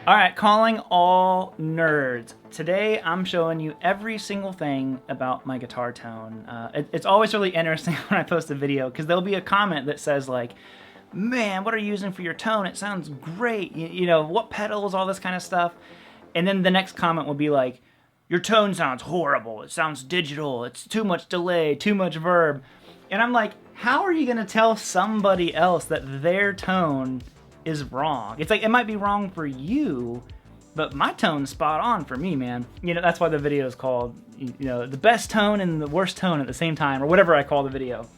Alright, calling all nerds. Today I'm showing you every single thing about my guitar tone. It's always really interesting when I post a video because there'll be a comment that says like, man, what are you using for your tone? It sounds great. You know, what pedals, all this kind of stuff. And then the next comment will be like, your tone sounds horrible. It sounds digital. It's too much delay, too much verb. And I'm like, how are you going to tell somebody else that their tone is wrong? It's like, it might be wrong for you, but my tone's spot on for me, man. You know, that's why the video is called, you know, the best tone and the worst tone at the same time, or whatever I call the video.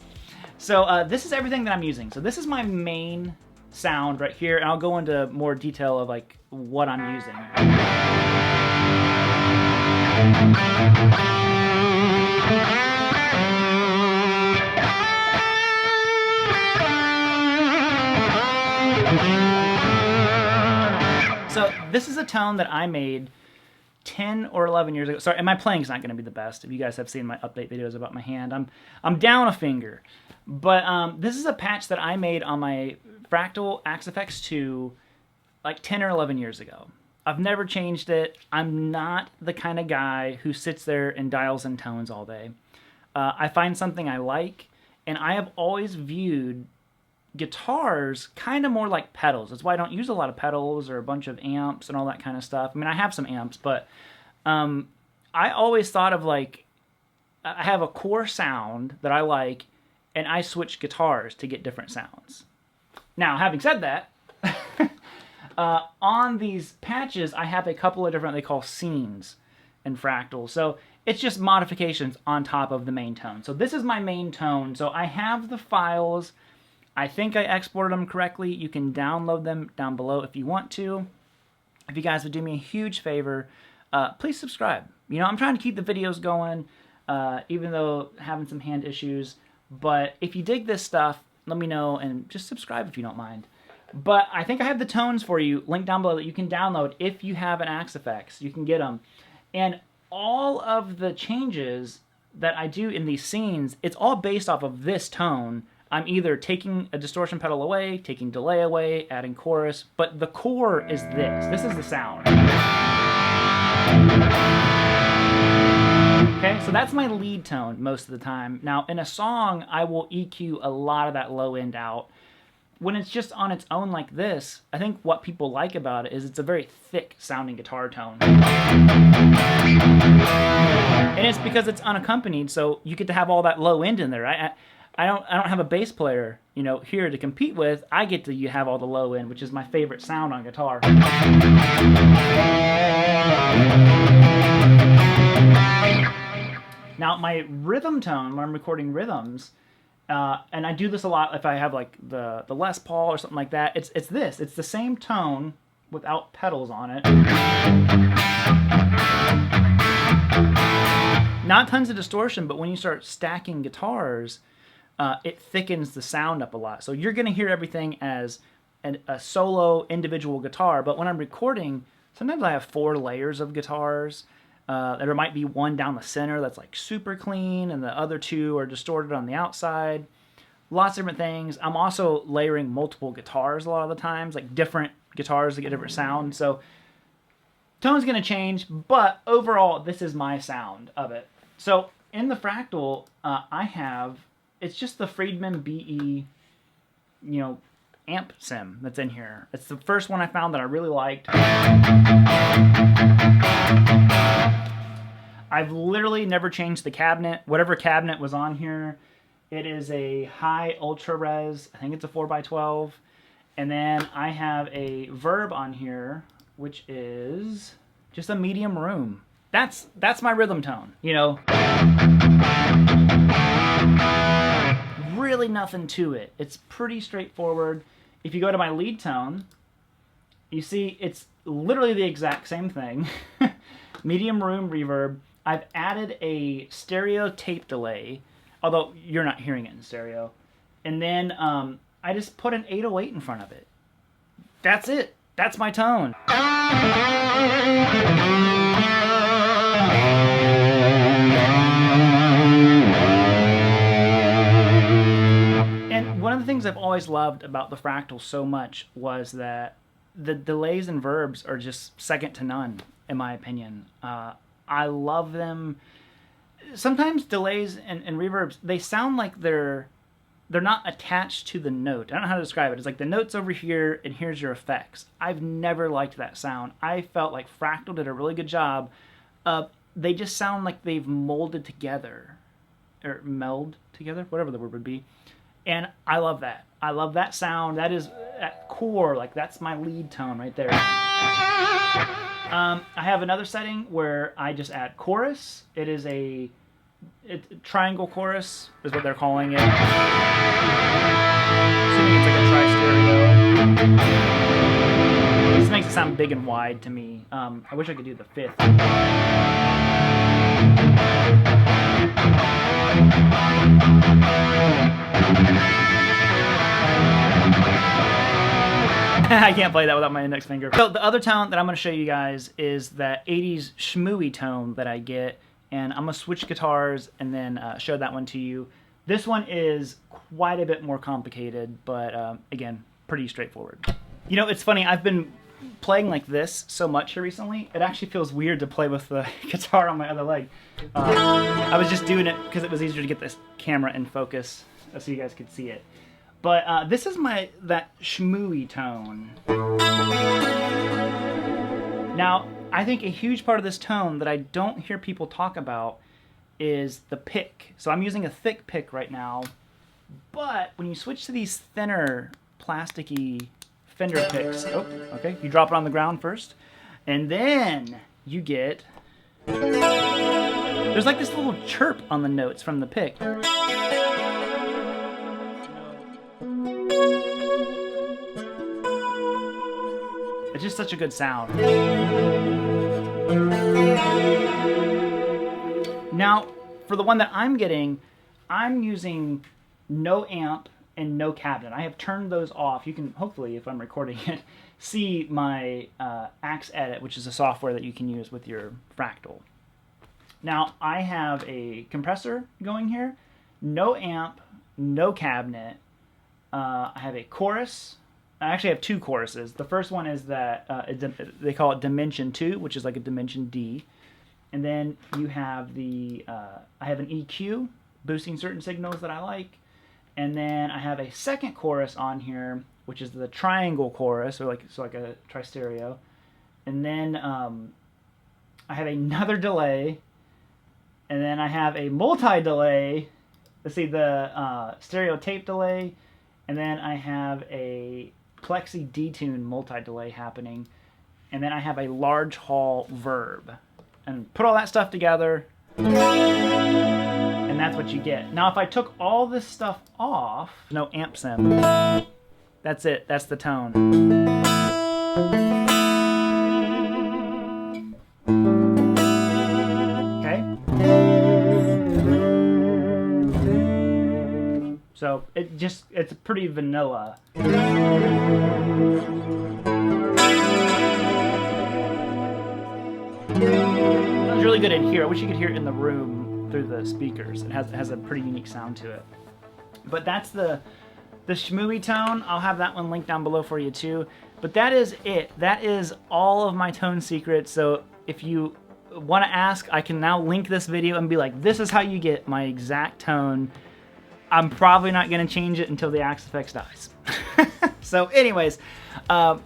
So this is everything that I'm using. So this is my main sound right here, and I'll go into more detail of like what I'm using. So this is a tone that I made 10 or 11 years ago. Sorry, and my playing's not going to be the best. If you guys have seen my update videos about my hand, I'm down a finger. But this is a patch that I made on my Fractal Axe FX 2 like 10 or 11 years ago. I've never changed it. I'm not the kind of guy who sits there and dials in tones all day. I find something I like, and I have always viewed guitars kind of more like pedals. That's why I don't use a lot of pedals or a bunch of amps and all that kind of stuff. I mean, I have some amps, but I always thought of like, I have a core sound that I like, and I switch guitars to get different sounds. Now, having said that, on these patches, I have a couple of different, they call scenes in Fractal. So it's just modifications on top of the main tone. So this is my main tone. So I have the files. I think I exported them correctly. You can download them down below if you want to. If you guys would do me a huge favor, please subscribe. You know, I'm trying to keep the videos going, even though having some hand issues. But if you dig this stuff, let me know, and just subscribe if you don't mind. But I think I have the tones for you, linked down below, that you can download if you have an Axe FX. You can get them. And all of the changes that I do in these scenes, it's all based off of this tone. I'm either taking a distortion pedal away, taking delay away, adding chorus, but the core is this. This is the sound. Okay, so that's my lead tone most of the time. Now, in a song, I will EQ a lot of that low end out. When it's just on its own like this, I think what people like about it is it's a very thick sounding guitar tone. And it's because it's unaccompanied, so you get to have all that low end in there, right? I don't have a bass player, you know, here to compete with. I get to have all the low end, which is my favorite sound on guitar. Now, my rhythm tone, when I'm recording rhythms, and I do this a lot if I have like the Les Paul or something like that, it's this. It's the same tone without pedals on it. Not tons of distortion, but when you start stacking guitars, it thickens the sound up a lot. So you're going to hear everything as a solo individual guitar, but when I'm recording, sometimes I have 4 layers of guitars. There might be one down the center that's like super clean, and the other 2 are distorted on the outside. Lots of different things. I'm also layering multiple guitars a lot of the times, like different guitars to get different sound. So tone's going to change, but overall, this is my sound of it. So in the Fractal, I have, it's just the Friedman BE, you know, amp sim that's in here. It's the first one I found that I really liked. I've literally never changed the cabinet. Whatever cabinet was on here, it is a high ultra res. I think it's a 4x12. And then I have a Verb on here, which is just a medium room. That's my rhythm tone, you know. Really nothing to it. It's pretty straightforward. If you go to my lead tone, you see it's literally the exact same thing. Medium room reverb. I've added a stereo tape delay, although you're not hearing it in stereo. And then I just put an 808 in front of it. That's it. That's my tone. things I've always loved about the Fractal so much was that the delays and verbs are just second to none, in my opinion. I love them. Sometimes delays and reverbs, they sound like they're not attached to the note. I don't know how to describe it. It's like the note's over here, and here's your effects. I've never liked that sound. I felt like Fractal did a really good job. They just sound like they've molded together, or meld together, whatever the word would be. And I love that. I love that sound. That is at core, like that's my lead tone right there. I have another setting where I just add chorus. It is a triangle chorus is what they're calling it. Assuming it's like a tri-stereo. This makes it sound big and wide to me. I wish I could do the fifth. I can't play that without my index finger. So the other tone that I'm going to show you guys is that 80s schmooey tone that I get, and I'm going to switch guitars and then show that one to you. This one is quite a bit more complicated, but again, pretty straightforward. You know, it's funny, I've been playing like this so much here recently, it actually feels weird to play with the guitar on my other leg. I was just doing it because it was easier to get this camera in focus so you guys could see it. But this is that schmooey tone. Now, I think a huge part of this tone that I don't hear people talk about is the pick. So I'm using a thick pick right now, but when you switch to these thinner, plasticky Fender picks, oh, okay, you drop it on the ground first, and then you get, there's like this little chirp on the notes from the pick. It's just such a good sound. Now, for the one that I'm getting, I'm using no amp and no cabinet. I have turned those off. You can, hopefully, if I'm recording it, see my Axe Edit, which is a software that you can use with your Fractal. Now, I have a compressor going here, no amp, no cabinet. I have a chorus. I actually have two choruses. The first one is that they call it Dimension 2, which is like a Dimension D. And then you have the, I have an EQ, boosting certain signals that I like. And then I have a second chorus on here, which is the triangle chorus, or like a tri-stereo. And then I have another delay. And then I have a multi-delay. Let's see, the stereo tape delay. And then I have a Plexi detune multi-delay happening, and then I have a large hall verb, and put all that stuff together, and that's what you get. Now if I took all this stuff off, no amp sim, that's it, that's the tone. So it's pretty vanilla. It's really good in here. I wish you could hear it in the room through the speakers. It has a pretty unique sound to it. But that's the schmooey tone. I'll have that one linked down below for you too. But that is it. That is all of my tone secrets. So if you want to ask, I can now link this video and be like, this is how you get my exact tone. I'm probably not going to change it until the Axe Effects dies. So anyways,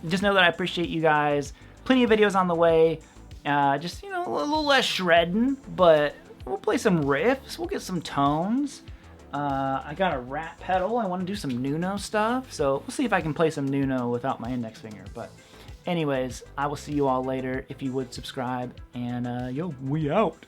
just know that I appreciate you guys. Plenty of videos on the way. Just, you know, a little less shredding, but we'll play some riffs. We'll get some tones. I got a rat pedal. I want to do some Nuno stuff. So we'll see if I can play some Nuno without my index finger. But anyways, I will see you all later. If you would subscribe. And yo, we out.